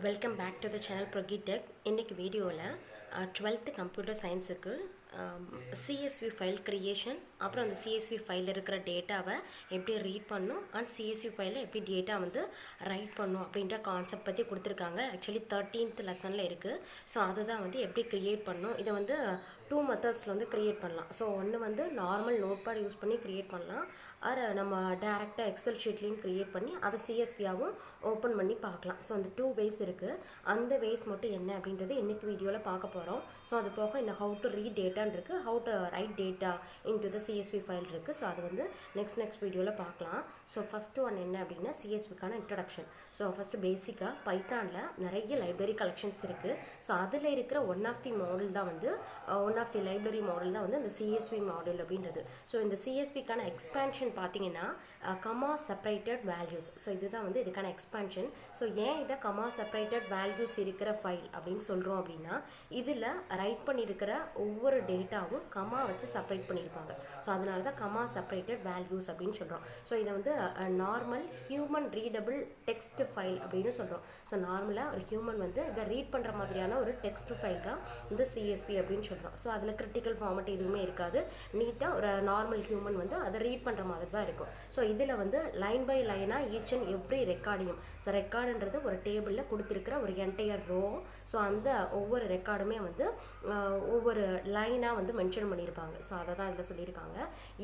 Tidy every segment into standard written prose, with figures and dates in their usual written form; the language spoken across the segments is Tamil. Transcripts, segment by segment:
Welcome back to the channel ப்ரொகிடெக். இன்றைக்கி வீடியோவில் 12th கம்ப்யூட்டர் சயின்ஸுக்கு சிஎஸ்வி ஃபைல் க்ரியேஷன், அப்புறம் அந்த சிஎஸ்வி ஃபைலில் இருக்கிற டேட்டாவை எப்படி ரீட் பண்ணணும் அண்ட் சிஎஸ்வி ஃபைலில் எப்படி டேட்டா ரைட் பண்ணணும் அப்படின்ற கான்செப்ட் பற்றி கொடுத்துருக்காங்க. ஆக்சுவலி 13th லெசனில் இருக்குது. ஸோ அதுதான் எப்படி க்ரியேட் பண்ணணும். இதை 2 மெத்தட்ஸில் க்ரியேட் பண்ணலாம். ஸோ ஒன்று நார்மல் நோட்பேட் யூஸ் பண்ணி க்ரியேட் பண்ணலாம், ஆர் நம்ம டேரெக்டாக எக்ஸல் ஷீட்லேயும் க்ரியேட் பண்ணி அதை சிஎஸ்வியாகவும் ஓப்பன் பண்ணி பார்க்கலாம். ஸோ அந்த 2 வேஸ் இருக்குது. அந்த வேஸ் மட்டும் என்ன அப்படின்றது இன்றைக்கி வீடியோவில் பார்க்க போகிறோம். ஸோ அது போக இன்னும் ஹவு டு ரீட் டேட்டான்னு இருக்குது, how to right data into the CSV file இருக்குது. ஸோ அது நெக்ஸ்ட் வீடியோவில் பார்க்கலாம். ஸோ ஃபஸ்ட்டு ஒன் என்ன அப்படின்னா சிஎஸ்விக்கான இன்ட்ரடக்ஷன். ஸோ ஃபஸ்ட்டு பேசிக்காக பைத்தானில் நிறைய லைப்ரரி கலெக்ஷன்ஸ் இருக்குது. ஸோ அதில் இருக்கிற ஒன் ஆஃப் தி மாடல் தான் one of the library model தான் இந்த சிஎஸ்வி மாடல் அப்படின்றது. ஸோ இந்த சிஎஸ்விக்கான எக்ஸ்பேன்ஷன் பார்த்தீங்கன்னா கமா செப்பரேட்டட் வேல்யூஸ். ஸோ இதுதான் இதுக்கான எக்ஸ்பேன்ஷன். ஸோ ஏன் இதை கமா செப்பரேட்டட் வேல்யூஸ் இருக்கிற ஃபைல் அப்படின்னு சொல்கிறோம் அப்படின்னா, இதில் ரைட் பண்ணியிருக்கிற ஒவ்வொரு டேட்டாவும் கமா வச்சு செப்பரேட் பண்ணியிருப்பாங்க. ஸோ அதனால தான் கமா செப்பரேட்டட் வேல்யூஸ் அப்படின்னு சொல்கிறோம். ஸோ இதை normal human readable text file அப்படின்னு சொல்கிறோம். ஸோ நார்மலாக ஒரு ஹியூமன் இதை ரீட் பண்ணுற மாதிரியான ஒரு டெக்ஸ்ட் ஃபைல் தான் இந்த சிஎஸ்வி அப்படின்னு சொல்கிறோம். ஸோ அதில் கிரிட்டிக்கல் ஃபார்மட் எதுவுமே இருக்காது. நீட்டாக ஒரு நார்மல் ஹியூமன் அதை ரீட் பண்ணுற மாதிரி தான் இருக்கும். ஸோ இதில் லைன் பை லைனாக ஈச் அண்ட் எவ்ரி ரெக்கார்டையும், ஸோ ரெக்கார்டுன்றது ஒரு டேபிளில் கொடுத்துருக்கிற ஒரு என்டையர் ரோ. ஸோ அந்த ஒவ்வொரு ரெக்கார்டுமே ஒவ்வொரு லைனாக மென்ஷன் பண்ணியிருப்பாங்க. ஸோ அதை தான் இதில் சொல்லியிருக்காங்க.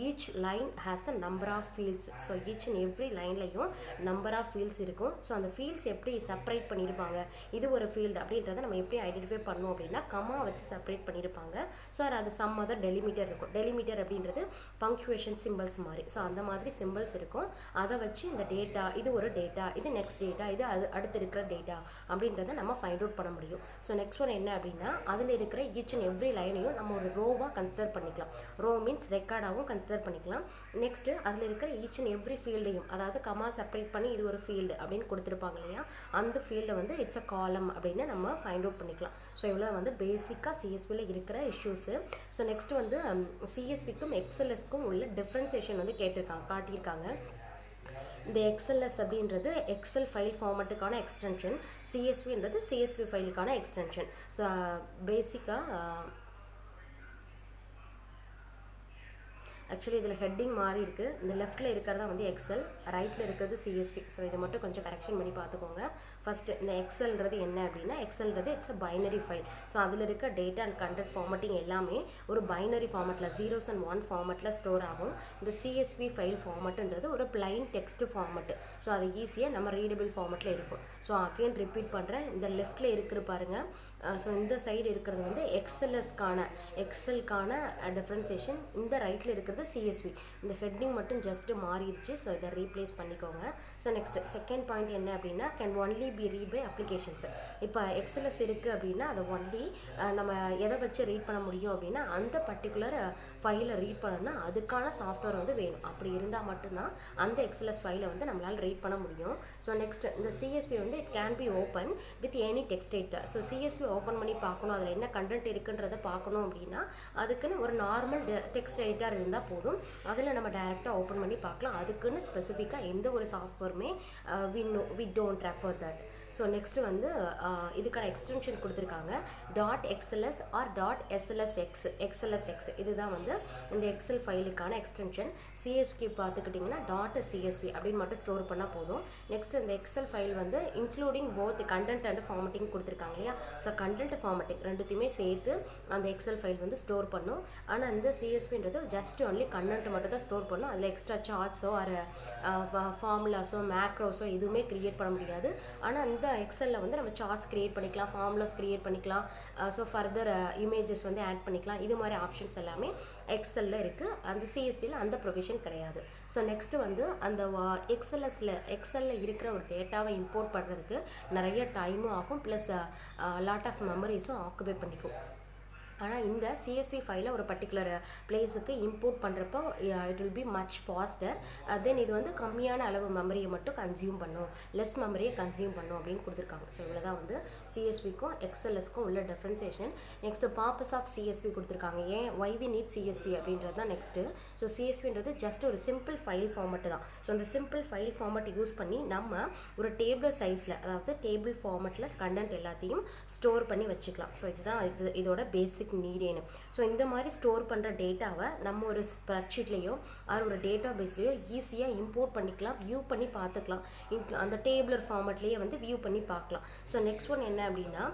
Each line has the number of fields. So each and every லைன்லையும் நம்பர் ஆஃப் ஃபீல்ட்ஸ் இருக்கும். ஸோ அந்த ஃபீல்ட்ஸ் எப்படி செப்பரேட் பண்ணியிருப்பாங்க, இது ஒரு ஃபீல்டு அப்படின்றத நம்ம எப்படி ஐடென்டிஃபை பண்ணோம் அப்படின்னா கமா வச்சு செப்பரேட் பண்ணியிருப்பாங்க. ஸோ அது சம் அதர் டெலிமீட்டர் இருக்கும். டெலிமீட்டர் அப்படின்றது பங்க்சுவேஷன் சிம்பிள்ஸ் மாதிரி. ஸோ அந்த மாதிரி சிம்பிள்ஸ் இருக்கும். அதை வச்சு இந்த டேட்டா, இது ஒரு டேட்டா, இது நெக்ஸ்ட் டேட்டா, இது அடுத்து இருக்கிற டேட்டா அப்படின்றத நம்ம ஃபைண்ட் அவுட் பண்ண முடியும். ஸோ நெக்ஸ்ட் ஒன் என்ன அப்படின்னா, அதில் இருக்கிற ஈச் அண்ட் எவ்ரி லைனையும் நம்ம ஒரு ரோவாக கன்சிடர் பண்ணிக்கலாம். ரோ மீன்ஸ் ரெக்கார்டாகவும் கன்சிடர் பண்ணிக்கலாம். நெக்ஸ்ட்டு அதில் இருக்கிற ஈச் அண்ட் எவ்ரி ஃபீல்டையும், அதாவது கமா செப்பரேட் பண்ணி இது ஒரு ஃபீல்டு அப்படின்னு கொடுத்துருப்பாங்க இல்லையா, அந்த ஃபீல்டை இட்ஸ் அ காலம் அப்படின்னு நம்ம ஃபைண்ட் அவுட் பண்ணிக்கலாம். ஸோ இவ்வளோ பேசிக்காக சிஎஸ்வியில் இருக்கிற இஷ்யூஸு. ஸோ நெக்ஸ்ட் சிஎஸ்விக்கும் எக்ஸ்எல்எஸ்க்கும் உள்ள டிஃப்ரென்சியேஷன் காட்டியிருக்காங்க. இந்த எக்ஸ்எல்எஸ் அப்படின்றது எக்ஸல் ஃபைல் ஃபார்மட்டுக்கான எக்ஸ்டென்ஷன், சிஎஸ்வின்றது சிஎஸ்வி ஃபைலுக்கான எக்ஸ்டென்ஷன். ஸோ பேசிக்காக ஆக்சுவலி இதில் ஹெட்டிங் மாறி இருக்குது. இந்த லெஃப்ட்டில் இருக்கிறதா எக்ஸல், ரைட்டில் இருக்கிறது சிஎஸ்வி. ஸோ இதை மட்டும் கொஞ்சம் கரெக்ஷன் பண்ணி பார்த்துக்கோங்க. ஃபஸ்ட்டு இந்த எக்ஸல்ன்றது என்ன அப்படின்னா, எக்ஸல்ன்றது it's a binary file. So அதில் இருக்க டேட்டா அண்ட் கண்டென்ட் ஃபார்மட்டிங் எல்லாமே ஒரு பைனரி ஃபார்மட்டில் 0s and 1 ஃபார்மட்டில் ஸ்டோர் ஆகும். இந்த சிஎஸ்வி ஃபைல் ஃபார்மட்டுன்றது ஒரு பிளைன் டெக்ஸ்ட் ஃபார்மட்டு. ஸோ அது ஈஸியாக நம்ம ரீடபிள் ஃபார்மட்டில் இருக்கும். ஸோ அகெயின் ரிப்பீட் பண்ணுறேன், இந்த லெஃப்ட்டில் இருக்கிற பாருங்கள். ஸோ இந்த சைடு இருக்கிறது எக்ஸலுக்கான டிஃப்ரென்சியேஷன், இந்த ரைட்டில் இருக்கிறது சிஎஸ்வி. இந்த ஹெட்டிங் மட்டும் ஜஸ்ட் மாறிடுச்சு. ஸோ இதை ரீப்ளேஸ் பண்ணிக்கோங்க. ஸோ நெக்ஸ்ட் செகண்ட் பாயிண்ட் என்ன அப்படின்னா, can only be read by applications. இப்போ எக்ஸ்எல்எஸ் இருக்குது அப்படின்னா அதை ஒன்லி நம்ம எதை வச்சு ரீட் பண்ண முடியும் அப்படின்னா, அந்த பர்டிகுலர் ஃபைலை ரீட் பண்ணணும்னா அதுக்கான சாஃப்ட்வேர் வேணும். அப்படி இருந்தால் மட்டும்தான் அந்த எக்ஸ்எல்எஸ் ஃபைலை நம்மளால் ரீட் பண்ண முடியும். ஸோ நெக்ஸ்ட் இந்த CSV it can be open with any text editor. So CSV open பண்ணி பார்க்கணும், அதில் என்ன கண்டென்ட் இருக்குன்றதை பார்க்கணும் அப்படின்னா அதுக்குன்னு ஒரு நார்மல் டெக்ஸ்ட் எடிட்டர் இருந்தால் போதும். அதில் நம்ம டைரெக்டாக ஓப்பன் பண்ணி பார்க்கலாம். அதுக்குன்னு ஸ்பெசிஃபிக்காக எந்த ஒரு சாஃப்ட்வேருமே we don't refer that. So next இதுக்கான எக்ஸ்டென்ஷன் கொடுத்துருக்காங்க, .xls ஆர் .slsx. இதுதான் இந்த எக்ஸல் ஃபைலுக்கான எக்ஸ்டென்ஷன். சிஎஸ்வி பார்த்துக்கிட்டிங்கன்னா .csv அப்படின்னு மட்டும் ஸ்டோர் பண்ணால் போதும். நெக்ஸ்ட் இந்த Excel file including both content and formatting கொடுத்துருக்காங்க இல்லையா. ஸோ கண்டென்ட் ஃபார்மட்டிங் ரெண்டுத்தையுமே சேர்த்து அந்த எக்ஸல் ஃபைல் ஸ்டோர் பண்ணும். ஆனால் இந்த சிஎஸ்வின்றது ஜஸ்ட் ஒன்லி கண்டென்ட் மட்டும் தான் ஸ்டோர் பண்ணும். அதில் எக்ஸ்ட்ரா சார்ட்ஸோ ஒரு ஃபார்முலாஸோ மேக்ரோஸோ எதுவுமே க்ரியேட் பண்ண முடியாது. ஆனால் இந்த எக்ஸலில் நம்ம சார்ட்ஸ் க்ரியேட் பண்ணிக்கலாம், ஃபார்முலாஸ் க்ரியேட் பண்ணிக்கலாம். ஸோ ஃபர்தர் இமேஜஸ் ஆட் பண்ணிக்கலாம். இது மாதிரி ஆப்ஷன்ஸ் எல்லாமே எக்ஸலில் இருக்குது. அந்த சிஎஸ்பியில் அந்த ப்ரொவிஷன் கிடையாது. ஸோ நெக்ஸ்ட்டு அந்த எக்ஸலில் இருக்கிற ஒரு டேட்டாவை இம்போர்ட் பண்ணுறதுக்கு நிறைய டைமும் ஆகும், ப்ளஸ் லாட் ஆஃப் மெமரிஸும் ஆக்குபை பண்ணிக்கும். ஆனால் இந்த சிஎஸ்வி ஃபைலை ஒரு பர்டிகுலர் பிளேஸுக்கு இம்போர்ட் பண்ணுறப்போ it will be much faster. Then இது வந்து கம்மியான அளவு மெமரியை மட்டும் கன்சியூம் பண்ணும், லெஸ் மெமரியை கன்சியூம் பண்ணும் அப்படின்னு கொடுத்துருக்காங்க. ஸோ இவ்வளோ தான் வந்து சிஎஸ்விக்கும் எக்ஸ்எல்எஸ்க்கும் உள்ள differentiation. Next purpose of CSV கொடுத்துருக்காங்க. ஏன் ஒய் வி நீட் சிஎஸ்வி அப்படின்றது தான் நெக்ஸ்ட்டு. ஸோ சிஎஸ்வின்றது ஜஸ்ட் ஒரு சிம்பிள் ஃபைல் ஃபார்மெட்டு தான். ஸோ அந்த சிம்பிள் ஃபைல் ஃபார்மெட் யூஸ் பண்ணி நம்ம ஒரு டேபிள் சைஸில், அதாவது டேபிள் ஃபார்மெட்டில் கண்டென்ட் எல்லாத்தையும் ஸ்டோர் பண்ணி வச்சுக்கலாம். ஸோ இதுதான் இதோட பேசிக் நீடேன்னு. ஸோ இந்த மாதிரி ஸ்டோர் பண்ணுற டேட்டாவை நம்ம ஒரு ஸ்ப்ரெட்ஷீட்லேயோ அது ஒரு டேட்டா பேஸ்லேயோ ஈஸியாக இம்போர்ட் பண்ணிக்கலாம், வியூ பண்ணி பார்த்துக்கலாம். அந்த டேபிளர் ஃபார்மெட்லேயே வந்து வியூ பண்ணி பார்க்கலாம். ஸோ நெக்ஸ்ட் ஒன் என்ன அப்படின்னா,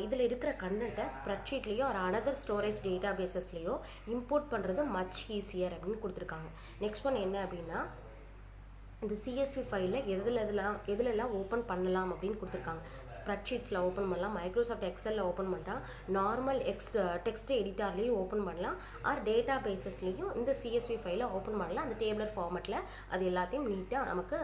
இதில் இருக்கிற கண்டென்ட்டை ஸ்ப்ரெட்ஷீட்லேயோ ஒரு அனதர் ஸ்டோரேஜ் டேட்டா பேஸஸ்லேயோ இம்போர்ட் பண்ணுறது மச் ஈஸியர் அப்படின்னு கொடுத்துருக்காங்க. நெக்ஸ்ட் ஒன் என்ன அப்படின்னா, இந்த சிஎஸ்வி ஃபைலில் எதுலெல்லாம் ஓப்பன் பண்ணலாம் அப்படின்னு கொடுத்துருக்காங்க. ஸ்ப்ரெட்ஷீட்ஸில் ஓப்பன் பண்ணலாம், மைக்ரோசாஃப்ட் எக்ஸலில் ஓப்பன் பண்ணலாம், நார்மல் டெக்ஸ்ட் எடிட்டர்லேயும் ஓப்பன் பண்ணலாம், ஆர் டேட்டா பேஸஸ்லேயும் இந்த சிஎஸ்வி ஃபைலை ஓப்பன் பண்ணலாம். அந்த டேபிளர் ஃபார்மெட்டில் அது எல்லாத்தையும் நீட்டாக நமக்கு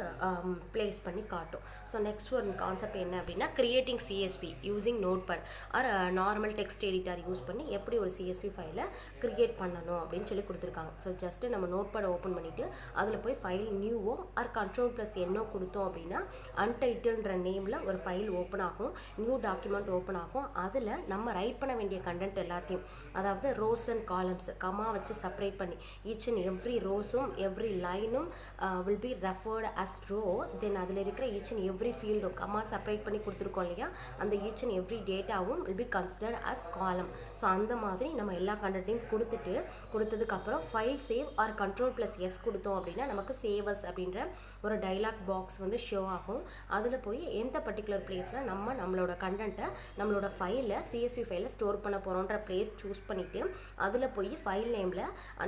ப்ளேஸ் பண்ணி காட்டும். ஸோ நெக்ஸ்ட் ஒரு கான்செப்ட் என்ன அப்படின்னா, creating CSV using notepad or normal text editor use பண்ணி எப்படி ஒரு சிஎஸ்வி ஃபைலை கிரியேட் பண்ணணும் அப்படின்னு சொல்லி கொடுத்துருக்காங்க. ஸோ ஜஸ்ட்டு நம்ம நோட்பேடை ஓப்பன் பண்ணிவிட்டு அதில் போய் ஃபைல் நியூவோ ஆர் Ctrl+N கொடுத்தோம் அப்படின்னா அன்டைட்டில்ன்ற நேமில் ஒரு ஃபைல் ஓப்பன் ஆகும், நியூ டாக்குமெண்ட் ஓப்பன் ஆகும். அதில் நம்ம ரைட் பண்ண வேண்டிய கண்டென்ட் எல்லாத்தையும், அதாவது ரோஸ் அண்ட் காலம்ஸ் கமா வச்சு செப்பரேட் பண்ணி ஈச் அண்ட் எவ்ரி ரோஸும் எவ்ரி லைனும் will be referred as row. Then அதில் இருக்கிற ஈச் அண்ட் எவ்ரி ஃபீல்டும் கமா செப்பரேட் பண்ணி கொடுத்துருக்கோம் இல்லையா, அந்த ஈச் அண்ட் எவ்ரி டேட்டாவும் will be considered as column. So அந்த மாதிரி நம்ம எல்லா கண்டென்ட்டையும் கொடுத்ததுக்கப்புறம் ஃபைல் சேவ் ஆர் Ctrl+S கொடுத்தோம் அப்படின்னா நமக்கு சேவஸ் அப்படின்ற ஒரு டைலாக் பாக்ஸ் வந்து ஷோ ஆகும். அதில் போய் எந்த பர்டிகுலர் பிளேஸில் நம்மளோட கண்டென்ட்டை நம்மளோட ஃபைலில் சிஎஸ்வி ஃபைலில் ஸ்டோர் பண்ண போகிறோன்ற பிளேஸ் சூஸ் பண்ணிவிட்டு அதில் போய் ஃபைல் நேமில்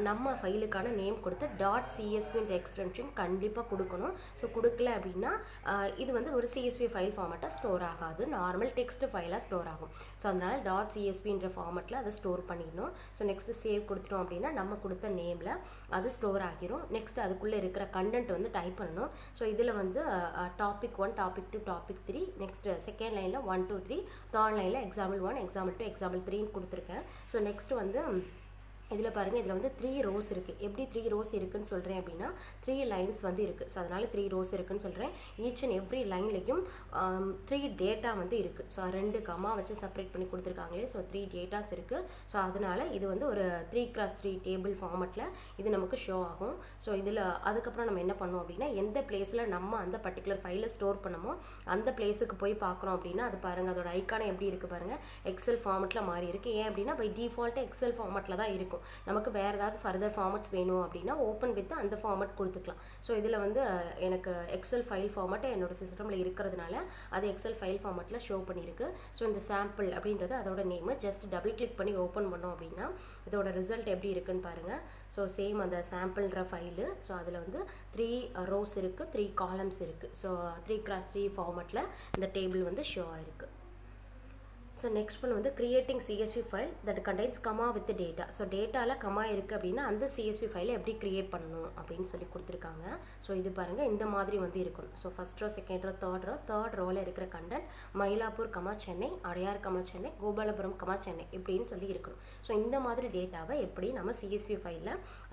நம்ம ஃபைலுக்கான நேம் கொடுத்து .csvன்ற எக்ஸ்டென்ஷன் கண்டிப்பாக கொடுக்கணும். ஸோ கொடுக்கல அப்படின்னா இது வந்து ஒரு சிஎஸ்வி ஃபைல் ஃபார்மெட்டாக ஸ்டோர் ஆகாது, நார்மல் டெக்ஸ்ட் ஃபைலாக ஸ்டோர் ஆகும். ஸோ அதனால் .csvன்ற ஃபார்மெட்டில் அதை ஸ்டோர் பண்ணிடணும். ஸோ நெக்ஸ்ட்டு சேவ் கொடுத்துட்டோம் அப்படின்னா நம்ம கொடுத்த நேமில் அது ஸ்டோர் ஆகிரும். நெக்ஸ்ட் அதுக்குள்ளே இருக்கிற கண்டென்ட் வந்து டைப் பண்ணணும். ஸோ இதில் வந்து topic 1, topic 2, topic 3, next second லைனில் 1, 2, 3, தேர்ட் லைனில் எக்ஸாம்பிள் 1, எக்ஸாம்பிள் 2, எக்ஸாம்பிள் 3 கொடுத்துருக்கேன். ஸோ நெக்ஸ்ட் வந்து இதில் பாருங்கள், இதில் வந்து 3 ரோஸ் இருக்குது. எப்படி 3 ரோஸ் இருக்குதுன்னு சொல்கிறேன் அப்படின்னா 3 லைன்ஸ் வந்து இருக்குது. ஸோ அதனால் 3 ரோஸ் இருக்குதுன்னு சொல்கிறேன். ஈச் அண்ட் எவ்ரி லைன்லையும் 3 டேட்டா வந்து இருக்குது. ஸோ 2 கமா வச்சு செப்பரேட் பண்ணி கொடுத்துருக்காங்களே. ஸோ 3 டேட்டாஸ் இருக்குது. ஸோ அதனால் இது வந்து ஒரு 3x3 டேபிள் ஃபார்மெட்டில் இது நமக்கு ஷோ ஆகும். ஸோ இதில் அதுக்கப்புறம் நம்ம என்ன பண்ணோம் அப்படின்னா, எந்த பிளேஸில் நம்ம அந்த பர்டிகுலர் ஃபைலை ஸ்டோர் பண்ணமோ அந்த பிளேஸுக்கு போய் பார்க்குறோம் அப்படின்னா அது பாருங்கள், அதோட ஐக்கான எப்படி இருக்குது பாருங்கள், எக்ஸல் ஃபார்மெட்டில் மாறி இருக்குது. ஏன் அப்படின்னா பை டிஃபால்ட்டாக எக்ஸல் ஃபார்மெட்டில் தான் இருக்கும். நமக்கு வேறு ஏதாவது ஃபர்தர் ஃபார்மெட்ஸ் வேணும் அப்படின்னா ஓப்பன் வித் அந்த ஃபார்மெட் கொடுத்துக்கலாம். ஸோ இதில் வந்து எனக்கு எக்ஸல் ஃபைல் ஃபார்மெட் என்னோடய சிஸ்டமில் இருக்கிறதுனால அது எக்ஸல் ஃபைல் ஃபார்மெட்டில் ஷோ பண்ணியிருக்கு. ஸோ இந்த சாம்பிள் அப்படின்றது அதோட நேமு. ஜஸ்ட் டபுள் கிளிக் பண்ணி ஓப்பன் பண்ணோம் அப்படின்னா இதோட ரிசல்ட் எப்படி இருக்குன்னு பாருங்கள். ஸோ சேம் அந்த சாம்பிள்ன்ற ஃபைலு. ஸோ அதில் வந்து 3 ரோஸ் இருக்குது, 3 காலம்ஸ் இருக்குது. ஸோ 3x3 ஃபார்மெட்டில் இந்த டேபிள் வந்து ஷோ ஆகிருக்கு. ஸோ நெக்ஸ்ட் ஒன் வந்து creating CSV file that contains comma with data. So டேட்டாவில் கமா இருக்குது அப்படின்னா அந்த சிஎஸ்வி ஃபைலை எப்படி கிரியேட் பண்ணணும் அப்படின்னு சொல்லி கொடுத்துருக்காங்க. ஸோ இது பாருங்கள், இந்த மாதிரி வந்து இருக்கணும். So first row, second row, third ரோவில் இருக்கிற content Mylapore comma Chennai, Adyar comma Chennai, Gopalapuram comma Chennai இப்படின்னு சொல்லி இருக்கணும். ஸோ இந்த மாதிரி டேட்டாவை எப்படி நம்ம சிஎஸ்வி ஃபைலில்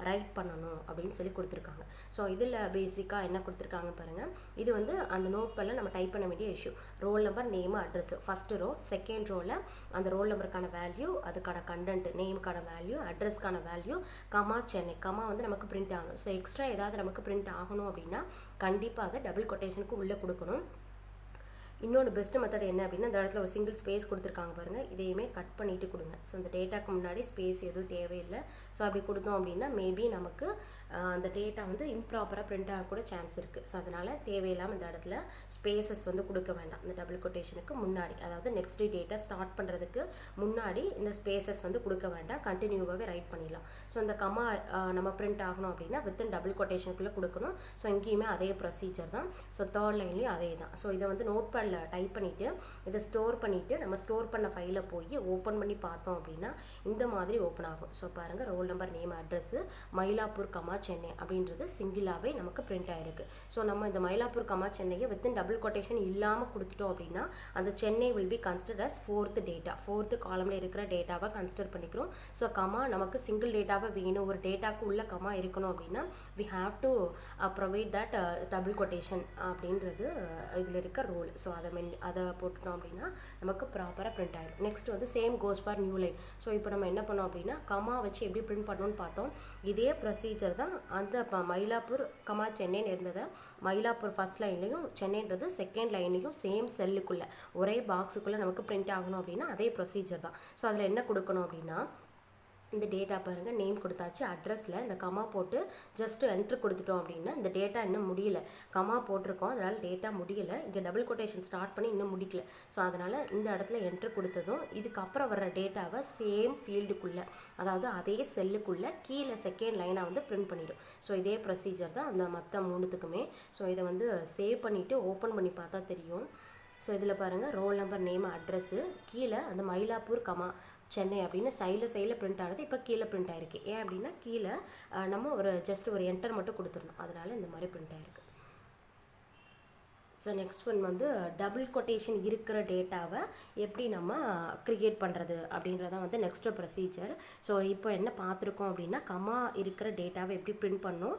ரைட் பண்ணணும் அப்படின்னு சொல்லி கொடுத்துருக்காங்க. ஸோ இதில் பேசிக்காக என்ன கொடுத்துருக்காங்க பாருங்கள். இது வந்து அந்த நோட் பேடில் நம்ம டைப் பண்ண வேண்டிய issue. Roll number, name, address. First row, second ரோவில் அந்த ரோல் நம்பருக்கான வேல்யூ, அதுக்கான கண்டென்ட், நேமுக்கான வேல்யூ, அட்ரஸ்க்கான வேல்யூ, கமா சென்னை. கமா வந்து நமக்கு பிரிண்ட் ஆகணும். ஸோ எக்ஸ்ட்ரா ஏதாவது நமக்கு பிரிண்ட் ஆகணும் அப்படின்னா கண்டிப்பாக டபுள் கொட்டேஷனுக்கு உள்ளே கொடுக்கணும். இன்னொன்று பெஸ்ட் மெத்தட் என்ன அப்படின்னா, இந்த இடத்துல ஒரு சிங்கிள் ஸ்பேஸ் கொடுத்துருக்காங்க பாருங்கள், இதையுமே கட் பண்ணிவிட்டு கொடுங்க. ஸோ இந்த டேட்டாக்கு முன்னாடி ஸ்பேஸ் எதுவும் தேவையில்லை. ஸோ அப்படி கொடுத்தோம் அப்படின்னா மேபி நமக்கு அந்த டேட்டா வந்து இம்ப்ராப்பராக பிரிண்ட் ஆகக்கூட சான்ஸ் இருக்குது. ஸோ அதனால் தேவையில்லாமல் இந்த இடத்துல ஸ்பேசஸ் வந்து கொடுக்க வேண்டாம். இந்த டபுள் கொட்டேஷனுக்கு முன்னாடி, அதாவது நெக்ஸ்ட் டேட்டா ஸ்டார்ட் பண்ணுறதுக்கு முன்னாடி இந்த ஸ்பேசஸ் வந்து கொடுக்க வேண்டாம், கண்டினியூவாகவே ரைட் பண்ணிடலாம். ஸோ இந்த கமா நம்ம பிரிண்ட் ஆகணும் அப்படின்னா வித்தின் டபுள் கொட்டேஷனுக்குள்ளே கொடுக்கணும். ஸோ இங்கேயுமே அதே ப்ரொசீஜர் தான். ஸோ தேர்ட் லைன்லேயும் அதே தான். ஸோ இதை வந்து நோட் பேடில் ஃபுட்பால் டைப் பண்ணிவிட்டு இதை ஸ்டோர் பண்ணிவிட்டு நம்ம ஸ்டோர் பண்ண ஃபைலை போய் ஓப்பன் பண்ணி பார்த்தோம் அப்படின்னா இந்த மாதிரி ஓப்பன் ஆகும். ஸோ பாருங்கள், roll number, name, address Mylapore, Chennai அப்படின்றது சிங்கிளாகவே நமக்கு பிரிண்ட் ஆகிருக்கு. ஸோ நம்ம இந்த மயிலாப்பூர், சென்னையை வித்தின் டபுள் கொட்டேஷன் இல்லாமல் கொடுத்துட்டோம் அப்படின்னா அந்த Chennai will be consider as fourth data. Fourth காலமில் இருக்கிற டேட்டாவை கன்சிடர் பண்ணிக்கிறோம். ஸோ நமக்கு சிங்கிள் டேட்டாவை வேணும், ஒரு டேட்டாவுக்கு உள்ள இருக்கணும் அப்படின்னா we have to provide that double quotation அப்படின்றது இதில் இருக்க ரூல். ஸோ அதை போட்டுட்டோம் அப்படின்னா நமக்கு ப்ராப்பராக பிரிண்ட் ஆயிடும். நெக்ஸ்ட் வந்து same goes for new line. So இப்போ நம்ம என்ன பண்ணோம் அப்படின்னா கமா வச்சு எப்படி பிரிண்ட் பண்ணணும்னு பார்த்தோம். இதே ப்ரொசீஜர் தான் அந்த மயிலாப்பூர், சென்னைன்னு இருந்ததை மயிலாப்பூர் ஃபர்ஸ்ட் லைன்லையும் சென்னைன்றது செகண்ட் லைன்லையும் சேம் செல்லுக்குள்ளே ஒரே பாக்ஸுக்குள்ளே நமக்கு பிரிண்ட் ஆகணும் அப்படின்னா அதே ப்ரொசீஜர் தான். ஸோ அதில் என்ன கொடுக்கணும் அப்படின்னா இந்த டேட்டா பாருங்கள், நேம் கொடுத்தாச்சு, அட்ரஸில் இந்த கமா போட்டு ஜஸ்ட் என்ட்ரு கொடுத்துட்டோம் அப்படின்னா இந்த டேட்டா இன்னும் முடியல. கமா போட்டிருக்கோம், அதனால் டேட்டா முடியலை. இங்கே டபுள் கொட்டேஷன் ஸ்டார்ட் பண்ணி இன்னும் முடிக்கல. ஸோ அதனால் இந்த இடத்துல என்ட்ரு கொடுத்ததும் இதுக்கப்புறம் வர்ற டேட்டாவை சேம் ஃபீல்டுக்குள்ளே, அதாவது அதே செல்லுக்குள்ளே கீழே செகண்ட் லைனாக வந்து பிரிண்ட் பண்ணிடும். ஸோ இதே ப்ரொசீஜர் தான் அந்த மற்ற மூணுத்துக்குமே. ஸோ இதை வந்து சேவ் பண்ணிவிட்டு ஓப்பன் பண்ணி பார்த்தா தெரியும். ஸோ இதில் பாருங்கள், ரோல் நம்பர், நேம், அட்ரஸ்ஸு கீழே அந்த மயிலாப்பூர், சென்னை அப்படின்னு சைடில் பிரிண்ட் ஆனது இப்போ கீழே பிரிண்ட் ஆகிருக்கு. ஏன் அப்படின்னா கீழே நம்ம ஜஸ்ட் ஒரு என்டர் மட்டும் கொடுத்துடணும், அதனால் இந்த மாதிரி பிரிண்ட் ஆகிருக்கு. ஸோ நெக்ஸ்ட் ஒன் வந்து டபுள் கொட்டேஷன் இருக்கிற டேட்டாவை எப்படி நம்ம க்ரியேட் பண்ணுறது அப்படின்றதான் வந்து நெக்ஸ்ட்டு ப்ரொசீஜர். ஸோ இப்போ என்ன பார்த்துருக்கோம் அப்படின்னா கமா இருக்கிற டேட்டாவை எப்படி பிரிண்ட் பண்ணணும்,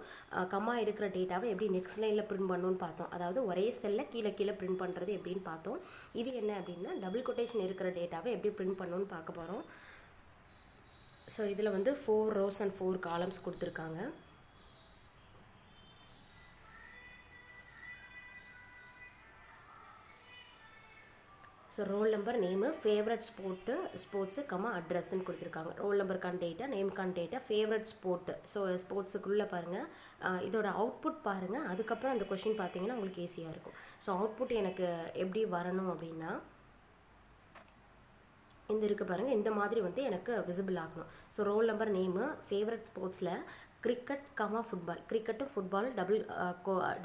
கமா இருக்கிற டேட்டாவை எப்படி நெக்ஸ்ட் லைனில் பிரிண்ட் பண்ணணும்னு பார்த்தோம். அதாவது ஒரே செல்லில் கீழே பிரிண்ட் பண்ணுறது எப்படின்னு பார்த்தோம். இது என்ன அப்படின்னா டபுள் கொட்டேஷன் இருக்கிற டேட்டாவை எப்படி பிரிண்ட் பண்ணணும்னு பார்க்க போகிறோம். ஸோ இதில் வந்து 4 rows and 4 columns கொடுத்துருக்காங்க. So roll number, name, favourite sports, அட்ரஸ்ன்னு கொடுத்துருக்காங்க. ரோல் நம்பருக்கான டேட்டா, நேமுக்கான டேட்டா, ஃபேவரட் ஸ்போர்ட்டு. ஸோ ஸ்போர்ட்ஸுக்குள்ளே பாருங்கள், இதோட அவுட்புட் பாருங்கள். அதுக்கப்புறம் அந்த கொஷின் பார்த்தீங்கன்னா உங்களுக்கு ஈஸியாக இருக்கும். ஸோ அவுட்புட் எனக்கு எப்படி வரணும் அப்படின்னா இந்த இருக்குது பாருங்கள், இந்த மாதிரி வந்து எனக்கு விசிபிள் ஆகணும். So roll number, name, favourite ஸ்போர்ட்ஸில் கிரிக்கெட், ஃபுட்பால், கிரிக்கெட்டும் ஃபுட்பாலும்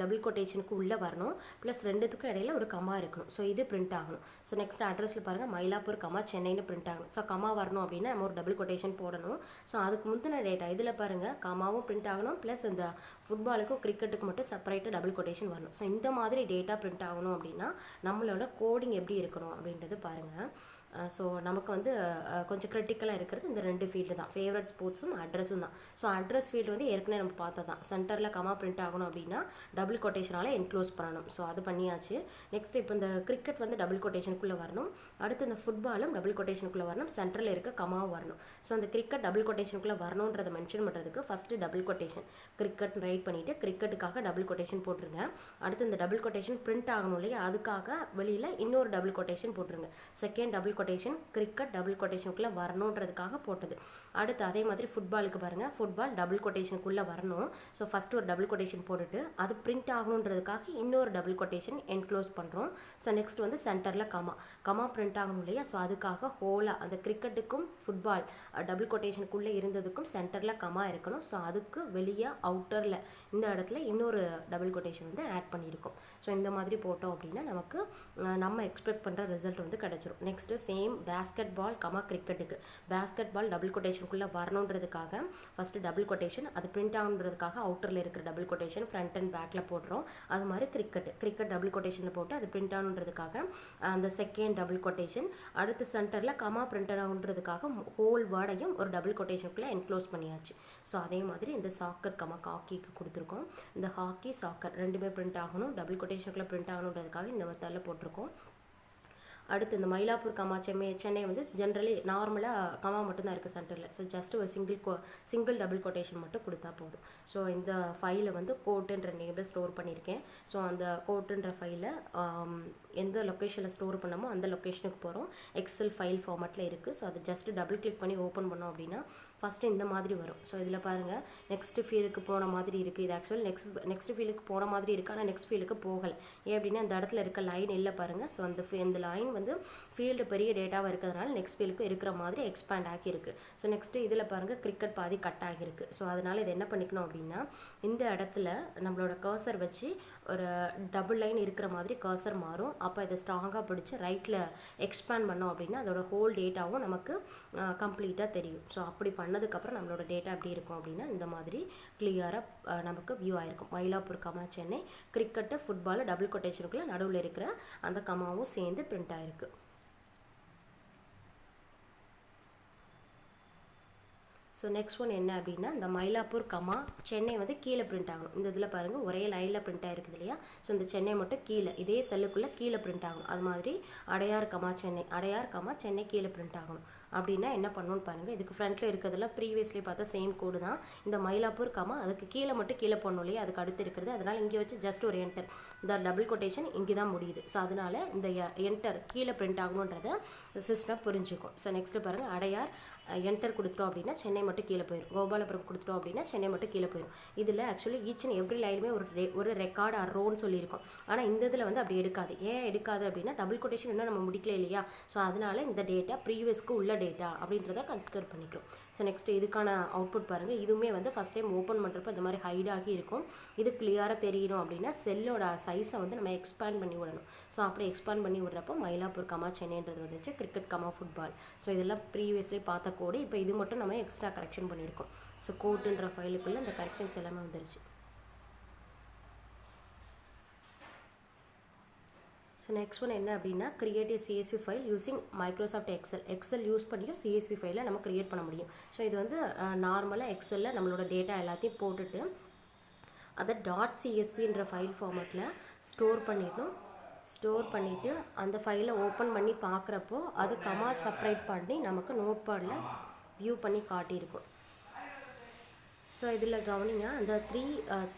டபுள் கொட்டேஷனுக்கு உள்ளே வரணும். ப்ளஸ் ரெண்டுத்துக்கும் இடையில ஒரு கமா இருக்கணும். ஸோ இது பிரிண்ட் ஆகணும். ஸோ நெக்ஸ்ட் அட்ரஸில் பாருங்கள், மயிலாப்பூர், சென்னைன்னு பிரிண்ட் ஆகணும். ஸோ கமா வரணும் அப்படின்னா நம்ம ஒரு டபுள் கொட்டேஷன் போடணும். ஸோ அதுக்கு முந்தின டேட்டா இதில் பாருங்கள், கமாவும் பிரிண்ட் ஆகணும், ப்ளஸ் இந்த ஃபுட்பாலுக்கும் கிரிக்கெட்டுக்கு மட்டும் செப்பரேட்டு டபுள் கொட்டேஷன் வரணும். ஸோ இந்த மாதிரி டேட்டா பிரிண்ட் ஆகணும் அப்படின்னா நம்மளோட கோடிங் எப்படி இருக்கணும் அப்படின்றது பாருங்கள். ஸோ நமக்கு வந்து கொஞ்சம் க்ரிட்டிக்கலாக இருக்கிறது இந்த 2 ஃபீல்டு தான், ஃபேவரட் ஸ்போர்ட்ஸும் அட்ரஸும் தான். ஸோ அட்ரஸ் ஃபீல்டு வந்து ஏற்கனவே நம்ம பார்த்தா தான், சென்டரில் கமா பிரிண்ட் ஆகணும் அப்படின்னா டபுள் கொட்டேஷனால் என்க்ளோஸ் பண்ணணும். ஸோ அது பண்ணியாச்சு. நெக்ஸ்ட் இப்போ இந்த கிரிக்கெட் வந்து டபுள் கொட்டேஷனுக்குள்ளே வரணும், அடுத்து இந்த ஃபுட்பாலும் டபுள் கொட்டேஷனுக்குள்ளே வரணும், சென்டரில் இருக்க கமாவும் வரணும். ஸோ அந்த கிரிக்கெட் டபுள் கொட்டேஷனுக்குள்ளே வரணுன்றதை மென்ஷன் பண்ணுறதுக்கு first double quotation cricket right பண்ணிவிட்டு கிரிக்கெட்டுக்காக டபுள் கொட்டேஷன் போட்டுருங்க. அடுத்து இந்த டபுள் கொட்டேஷன் பிரிண்ட் ஆகணும் இல்லையா, அதுக்காக வெளியில் இன்னொரு டபுள் கொட்டேஷன் போட்டுருங்க. Second double quotation cricket double கொட்டேஷனுக்குள்ளே வரணுன்றதுக்காக போட்டது. அடுத்து அதே மாதிரி ஃபுட்பாலுக்கு பாருங்கள், ஃபுட்பால் டபுள் கொட்டேஷனுக்குள்ளே வரணும். ஸோ ஃபஸ்ட்டு ஒரு டபுள் கொட்டேஷன் போட்டுட்டு அது பிரிண்ட் ஆகணுன்றதுக்காக இன்னொரு டபுள் கொட்டேஷன் என்க்ளோஸ் பண்ணுறோம். ஸோ நெக்ஸ்ட் வந்து சென்டரில் கமா பிரிண்ட் ஆகணும் இல்லையா, ஸோ அதுக்காக ஹோலாக அந்த கிரிக்கெட்டுக்கும் ஃபுட்பால் டபுள் கொட்டேஷனுக்குள்ளே இருந்ததுக்கும் சென்டரில் கமா இருக்கணும். ஸோ அதுக்கு வெளியே அவுட்டரில் இந்த இடத்துல இன்னொரு டபுள் கொட்டேஷன் வந்து ஆட் பண்ணியிருக்கோம். ஸோ இந்த மாதிரி போட்டோம் அப்படின்னா நமக்கு நம்ம எக்ஸ்பெக்ட் பண்ணுற ரிசல்ட் வந்து கிடச்சிரும். நெக்ஸ்ட்டு சேம் பேஸ்கெட் பால், கிரிக்கெட்டுக்கு பேஸ்கெட் பால் டபுள் கொட்டேஷனுக்குள்ளே வரணுன்றதுக்காக ஃபஸ்ட்டு டபுள் கொட்டேஷன், அது பிரிண்ட் ஆகணுன்றதுக்காக அவுட்டரில் இருக்கிற டபுள் கொட்டேஷன் ஃப்ரண்ட் அண்ட் பேக்கில் போடுறோம். அது மாதிரி கிரிக்கெட் டபுள் கொட்டேஷனில் போட்டு அது பிரிண்ட் ஆகணுன்றதுக்காக அந்த செகண்ட் டபுள் கொட்டேஷன், அடுத்து சென்டரில் கமா பிரிண்ட் ஆகணுன்றதுக்காக ஹோல் வேர்டையும் ஒரு டபுள் கொட்டேஷனுக்குள்ளே என்க்ளோஸ் பண்ணியாச்சு. ஸோ அதே மாதிரி இந்த சாக்கர், ஹாக்கிக்கு கொடுத்துருக்கோம். இந்த ஹாக்கி, சாக்கர் ரெண்டுமே பிரிண்ட் ஆகணும், டபுள் கொட்டேஷனுக்குள்ளே பிரிண்ட் ஆகணுன்றதுக்காக இந்த மெத்தடில் போட்டிருக்கோம். அடுத்து இந்த மயிலாப்பூர், சென்னை வந்து ஜென்ரலி நார்மலாக கமா மட்டும்தான் இருக்குது சென்டரில். ஸோ ஜஸ்ட் ஒரு சிங்கிள் டபுள் கொட்டேஷன் மட்டும் கொடுத்தா போதும். ஸோ இந்த ஃபைலை வந்து கோட்டுன்ற நேமில் ஸ்டோர் பண்ணியிருக்கேன். ஸோ அந்த கோட்டுன்ற ஃபைலை எந்த லொக்கேஷனில் ஸ்டோர் பண்ணமோ அந்த லொக்கேஷனுக்கு போகிறோம். எக்ஸல் ஃபைல் ஃபார்மேட்டில் இருக்குது. ஸோ அது ஜஸ்ட் டபுள் கிளிக் பண்ணி ஓப்பன் பண்ணோம் அப்படின்னா ஃபஸ்ட்டு இந்த மாதிரி வரும். ஸோ இதில் பாருங்கள், நெக்ஸ்ட் ஃபீலுக்கு போன மாதிரி இருக்குது. இது ஆக்சுவலி நெக்ஸ்ட் ஃபீலுக்கு போன மாதிரி இருக்குது, ஆனால் நெக்ஸ்ட் ஃபீலுக்கு போகலை. ஏன் அப்படின்னா இந்த இடத்துல இருக்க லைன் இல்லை பாருங்கள். ஸோ இந்த லைன் வந்து ஃபீல்டு பெரிய டேட்டாவாக இருக்கிறதுனால நெக்ஸ்ட் ஃபீலுக்கு இருக்கிற மாதிரி எக்ஸ்பேண்ட் ஆகியிருக்கு. ஸோ நெக்ஸ்ட்டு இதில் பாருங்கள், கிரிக்கெட் பாதி கட் ஆகியிருக்கு. ஸோ அதனால் இது என்ன பண்ணிக்கணும் அப்படின்னா இந்த இடத்துல நம்மளோட கர்சர் வச்சு ஒரு டபுள் லைன் இருக்கிற மாதிரி கர்சர் மாறும். அப்போ இதை ஸ்ட்ராங்காக பிடிச்சி ரைட்டில் எக்ஸ்பேண்ட் பண்ணோம் அப்படின்னா அதோட ஹோல் டேட்டாவும் நமக்கு கம்ப்ளீட்டாக தெரியும். ஸோ அப்படி பண்ணதுக்கப்புறம் நம்மளோட டேட்டா எப்படி இருக்கும் அப்படின்னா இந்த மாதிரி கிளியராக நமக்கு வியூ ஆயிருக்கும். Mylapore comma Chennai, cricket, football double கொட்டேஷனுக்குள்ளே நடுவில் இருக்கிற அந்த கமாவும் சேர்ந்து பிரிண்ட் ஆயிருக்கு. ஸோ நெக்ஸ்ட் ஒன் என்ன அப்படின்னா இந்த மயிலாப்பூர் கமா சென்னை வந்து கீழே பிரிண்ட் ஆகணும். இந்த இதில் பாருங்கள் ஒரே லைனில் பிரிண்ட் ஆகிருக்குது இல்லையா. ஸோ இந்த சென்னை மட்டும் கீழே இதே செல்லுக்குள்ளே கீழே பிரிண்ட் ஆகணும். அது மாதிரி அடையார் கமா சென்னை, அடையார் கமா சென்னை கீழே பிரிண்ட் ஆகணும். அப்படின்னா என்ன பண்ணணும்னு பாருங்கள். இதுக்கு ஃப்ரண்ட்டில் இருக்கிறதுல ப்ரீவியஸ்லி பார்த்தா சேம் கோடு தான். இந்த மயிலாப்பூர் கமா அதுக்கு கீழே மட்டும் கீழே போடணும் இல்லையா, அதுக்கு அடுத்து இருக்கிறது. அதனால் இங்கே வச்சு ஜஸ்ட் ஒரு என்டர், இந்த டபுள் கொட்டேஷன் இங்கே தான் முடியுது. ஸோ அதனால் இந்த என்டர் கீழே பிரிண்ட் ஆகணுன்றதை சிஸ்டம் புரிஞ்சுக்கும். ஸோ நெக்ஸ்ட்டு பாருங்கள் அடையார் என்டர் கொடுத்துட்டோம் அப்படின்னா சென்னை மட்டும் கீழே போயிடும். கோபாலபுரம் கொடுத்துட்டோம் அப்படின்னா சென்னை மட்டும் கீழே போயிடும். இதில் ஆக்சுவலி ஈச் அண்ட் எவ்ரி லைனுமே ஒரு ரெக்கார்டு ஆர் ரோன்னு சொல்லியிருக்கோம். ஆனால் இந்த இதில் வந்து அப்படி எடுக்காது. ஏன் எடுக்காது அப்படின்னா டபுள் கொட்டேஷன் இன்னும் நம்ம முடிக்கல இல்லையா. ஸோ அதனால் இந்த டேட்டா ப்ரீவியஸ்க்கு உள்ள டேட்டா அப்படின்றத கன்சிடர் பண்ணிக்கிறோம். ஸோ நெக்ஸ்ட் இதுக்கான அவுட்புட் பாருங்கள். இதுவுமே வந்து ஃபஸ்ட் டைம் ஓப்பன் பண்ணுறப்ப இந்த மாதிரி ஹைட் ஆகி இருக்கும். இது கிளியராக தெரியணும் அப்படின்னா செல்லோட சைஸை வந்து நம்ம எக்ஸ்பேண்ட் பண்ணி விடணும். ஸோ அப்படி எக்ஸ்பேண்ட் பண்ணி விடுறப்போ மயிலாப்பூர் கமா சென்னைன்றது வந்துச்சு. Cricket comma football. ஸோ இதெல்லாம் ப்ரீவியஸ்லி பார்த்த கோடு. இப்போ இது மட்டும் நம்ம எக்ஸ்ட்ரா கரெக்ஷன் பண்ணியிருக்கோம். ஸோ கோட்டுன்ற ஃபைலுக்குள்ளே இந்த கரெக்ஷன்ஸ் எல்லாமே வந்துருச்சு. ஸோ நெக்ஸ்ட் ஒன் என்ன அப்படின்னா கிரியேட் ஏ CSV file using Microsoft Excel use பண்ணியும் சிஎஸ்வி ஃபைலை நம்ம கிரியேட் பண்ண முடியும். ஸோ இது வந்து நார்மலாக எக்ஸலில் நம்மளோட டேட்டா எல்லாத்தையும் போட்டுட்டு அதை .csvன்ற ஃபைல் ஃபார்மேட்டில் ஸ்டோர் பண்ணிடணும். ஸ்டோர் பண்ணிவிட்டு அந்த ஃபைலை ஓப்பன் பண்ணி பார்க்குறப்போ அது கமா செப்பரேட் பண்ணி நமக்கு நோட்பேடில் வியூ பண்ணி காட்டியிருக்கும். ஸோ இதில் கவனிங்க, அந்த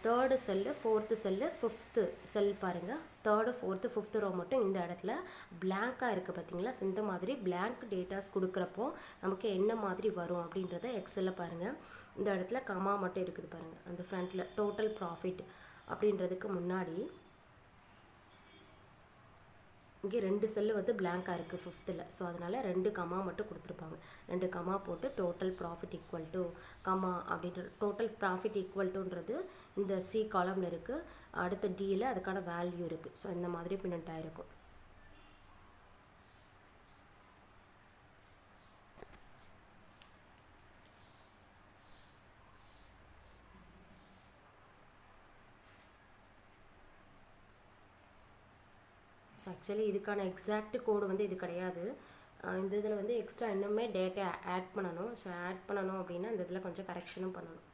third cell, fourth cell, fifth cell பாருங்கள். தேர்டு, ஃபோர்த்து, ஃபிஃப்த்து ரோ மட்டும் இந்த இடத்துல பிளாங்காக இருக்குது பார்த்தீங்களா. ஸோ இந்த மாதிரி பிளாங்க் டேட்டாஸ் கொடுக்குறப்போ நமக்கு என்ன மாதிரி வரும் அப்படின்றத எக்ஸலில் பாருங்கள். இந்த இடத்துல கமா மட்டும் இருக்குது பாருங்கள். அந்த ஃப்ரண்ட்டில் டோட்டல் ப்ராஃபிட் அப்படின்றதுக்கு முன்னாடி இங்கே 2 செல்லு வந்து பிளாங்காக இருக்குது ஃபிஃப்த்தில். ஸோ அதனால் 2 கமா மட்டும் கொடுத்துருப்பாங்க. 2 கமா போட்டு total profit equal to comma அப்படின்ற டோட்டல் ப்ராஃபிட் ஈக்குவல் டுன்றது இந்த சி காலமில் இருக்குது. அடுத்த டியில் அதுக்கான வேல்யூ இருக்குது. ஸோ இந்த மாதிரி பிரிண்ட் ஆகிருக்கும். ஸோ ஆக்சுவலி இதுக்கான எக்ஸாக்ட் கோடு வந்து இது கிடையாது. இந்த இதில் வந்து எக்ஸ்ட்ரா இன்னுமே டேட்டா ஆட் பண்ணணும். ஸோ ஆட் பண்ணணும் அப்படின்னா இந்த இதில் கொஞ்சம் கரெக்ஷனும் பண்ணணும்.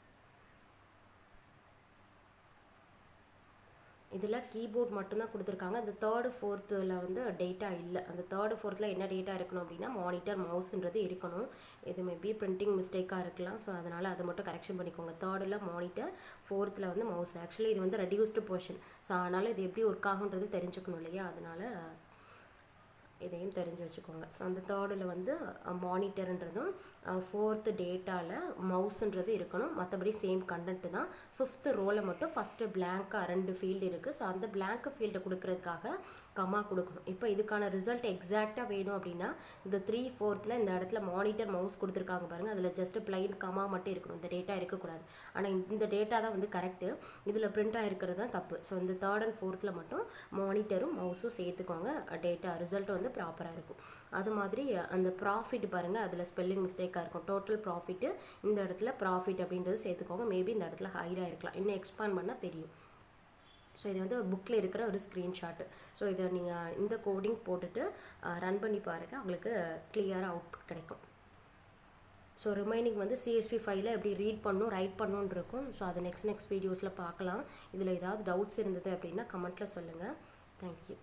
இதில் கீபோர்ட் மட்டும்தான் கொடுத்துருக்காங்க. அந்த தேர்டு ஃபோர்த்தில் வந்து டேட்டா இல்லை. அந்த தேர்டு ஃபோர்த்தில் என்ன டேட்டா இருக்கணும் அப்படின்னா மானிட்டர் மவுஸ்ன்றது இருக்கணும். இது மேபி பிரிண்டிங் மிஸ்டேக்காக இருக்கலாம். ஸோ அதனால் அதை மட்டும் கரெக்ஷன் பண்ணிக்கோங்க. தேர்டில் மானிட்டர், ஃபோர்த்தில் வந்து மவுஸ். ஆக்சுவலி இது வந்து ரெடியூஸ்டு போர்ஷன். ஸோ அதனால் இது எப்படி ஒர்க் ஆகுன்றது தெரிஞ்சுக்கணும் இல்லையா. அதனால் இதையும் தெரிஞ்சு வச்சுக்கோங்க. ஸோ அந்த தேர்டில் வந்து மானிட்டர்ன்றதும் ஃபோர்த்து டேட்டாவில் மவுஸ்ன்றது இருக்கணும். மற்றபடி சேம் கண்டென்ட்டு தான். ஃபிஃப்த்து ரோவில் மட்டும் ஃபஸ்ட்டு பிளாங்காக 2 ஃபீல்டு இருக்குது. ஸோ அந்த பிளாங்க் ஃபீல்டை கொடுக்கறதுக்காக கமா கொடுக்கணும். இப்போ இதுக்கான ரிசல்ட் எக்ஸாக்டாக வேணும் அப்படின்னா இந்த 3, 4th இந்த இடத்துல மானிட்டர் மவுஸ் கொடுத்துருக்காங்க பாருங்கள். அதில் ஜஸ்ட் பிளைன் கமா மட்டும் இருக்கணும். இந்த டேட்டா இருக்கக்கூடாது. ஆனால் இந்த டேட்டா தான் வந்து கரெக்டு. இதில் பிரிண்ட் ஆகிருக்கிறது தான் தப்பு. ஸோ இந்த 3rd and 4th மட்டும் மானிட்டரும் மவுஸும் சேர்த்துக்கோங்க. டேட்டா ரிசல்ட் வந்து ப்ராப்பராக இருக்கும். அது மாதிரி அந்த ப்ராஃபிட் பாருங்கள், அதில் ஸ்பெல்லிங் மிஸ்டேக்காக இருக்கும். டோட்டல் ப்ராஃபிட்டு இந்த இடத்துல ப்ராஃபிட் அப்படின்றது சேர்த்துக்கோங்க. மேபி இந்த இடத்துல ஹைடாக இருக்கலாம். இன்னும் எக்ஸ்பேண்ட் பண்ணால் தெரியும். ஸோ இது வந்து புக்கில் இருக்கிற ஒரு ஸ்க்ரீன்ஷாட்டு. ஸோ இதை நீங்கள் இந்த கோடிங் போட்டுட்டு ரன் பண்ணி பாருங்கள். உங்களுக்கு கிளியராக அவுட்புட் கிடைக்கும். ஸோ ரிமைனிங் வந்து சிஎஸ்வி ஃபைலை எப்படி ரீட் பண்ணணும், ரைட் பண்ணணுன்னு இருக்கும். ஸோ அதை நெக்ஸ்ட் வீடியோஸில் பார்க்கலாம். இதில் ஏதாவது டவுட்ஸ் இருந்தது அப்படின்னா கமெண்ட்டில் சொல்லுங்கள். தேங்க்யூ.